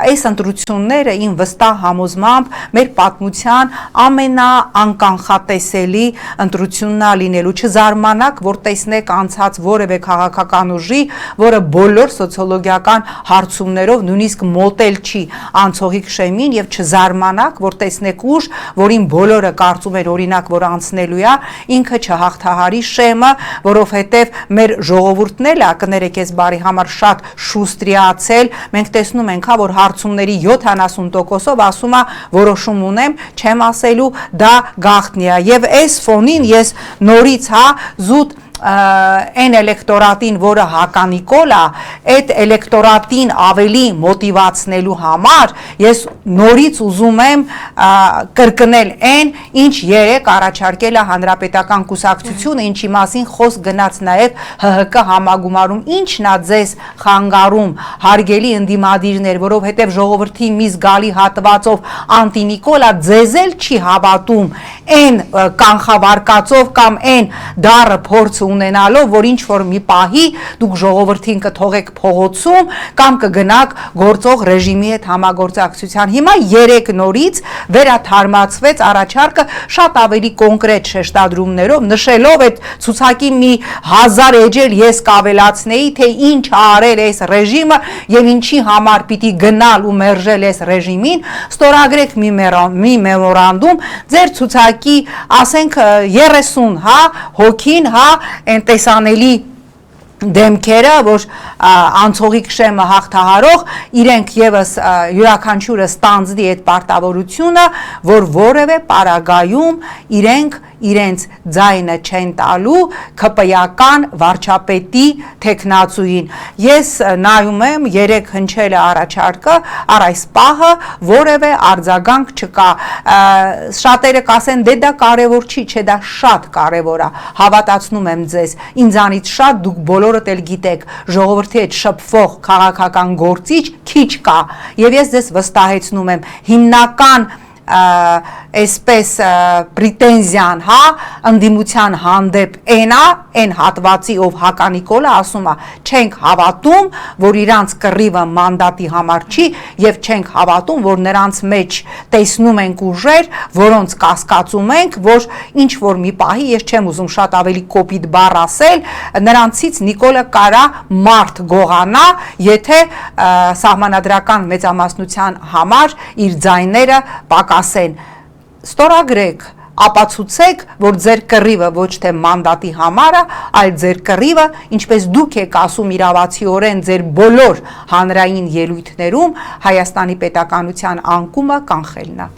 այս ընտրությունները ին վստահ համոզմամբ մեր պատմության ամենաանկանխատեսելի ընտրությունն է լինելու, չզարմանաք, որ տեսնեք անցած որևէ քաղաքական ուժի, որը բոլոր սոցիոլոգիական հարցումներով նույնիսկ մոտել չի անցողիկ շեմին, եւ չզարմանաք, որ տեսնեք ուժ, որին բոլորը կարծում են օրինակ, որ անցնելու է, ինքը չհաղթահարի շեմը, որովհետեւ մեր ժողովուրդն էլ է, կներեք, ես բարի համար շատ շուստրիացել, մենք տեսնում ենք, որ հարցումների 70%-ով ասում է որոշում ունեմ, չեմ ասելու, դա գաղտնի է, եւ այս ֆոնին ես նորից զուտ այն էլեկտորատին, որը հականիկոլ է, այդ էլեկտորատին ավելի մոտիվացնելու համար ես նորից ուզում եմ կրկնել այն, ինչ երեք առաջարկել է Հանրապետական կուսակցությունը, ինչի մասին խոսք գնաց նաև ՀՀԿ համագումարում, ինչն է ձեզ խանգարում, հարգելի ընդդիմադիրներ, որովհետև ժողովրդի մի զգալի հատվածով անտինիկոլա ձեզ էլ չի հավատում այն կանխավարկածով կամ այն դառը փորձը ունենալով, որ ինչ որ մի պահի դուք ժողովրդին կթողեք փողոցում կամ կգնաք գործող ռեժիմի հետ համագործակցության։ Հիմա երեք նորից վերաթարմացվեց առաջարկը շատ ավելի կոնկրետ շեշտադրումներով, նշելով այդ ցուցակի մի 1000 էջել ես կավելացնեի, թե ինչ արել այս ռեժիմը եւ ինչի համար պիտի գնալ ու մերժել այս ռեժիմին, ստորագրեք մի մեմորանդում, ձեր ցուցակի, ասենք 30 հոգին, այն տեսանելի դեմքերը, որ անցողիկ շեմը հաղթահարող, իրենք եւս յուրաքանչյուրը ստանձնի այդ պարտավորությունը, որ որևէ պարագայում իրենք իրենց ձայնը չեն տալու ՔՊ-ական վարչապետի թեկնածուին։ Ես նայում եմ երեք հնչել է առաջարկը, առ այս պահը որևէ արձագանք չկա։ Շատերը կասեն, դե դա կարևոր չի, չէ, դա շատ կարևոր է։ Հավատացնում եմ ձեզ, ինձանից շատ դուք բոլորդ էլ գիտեք, ժողովրդի հետ շփվող քաղաքական գործիչ քիչ կա, եւ ես ձեզ վստահեցնում եմ, հիմնական այսպես պրետենզիան, ընդդիմության հանդեպ այն հատվածի, ով հականիկոլը ասում է, չենք հավատում, որ իրանց կռիվը մանդատի համար չի եւ չենք հավատում, որ նրանց մեջ տեսնում ենք ուժեր, որոնց կասկածում ենք, որ ինչ որ մի պահի, ես չեմ ուզում շատ ավելի կոպիտ բառ ասել, նրանցից Նիկոլը կարա մարդ գողանա, եթե սահմանադրական մեծամասնության համար իր ձայները պակասեն։ Ստորագրեք, ապացուցեք, որ ձեր կռիվը ոչ թե մանդատի համար է, այլ ձեր կռիվը, ինչպես դուք եք ասում իրավացիորեն ձեր բոլոր հանրային ելույթներում, Հայաստանի պետականության անկումը կանխելն է։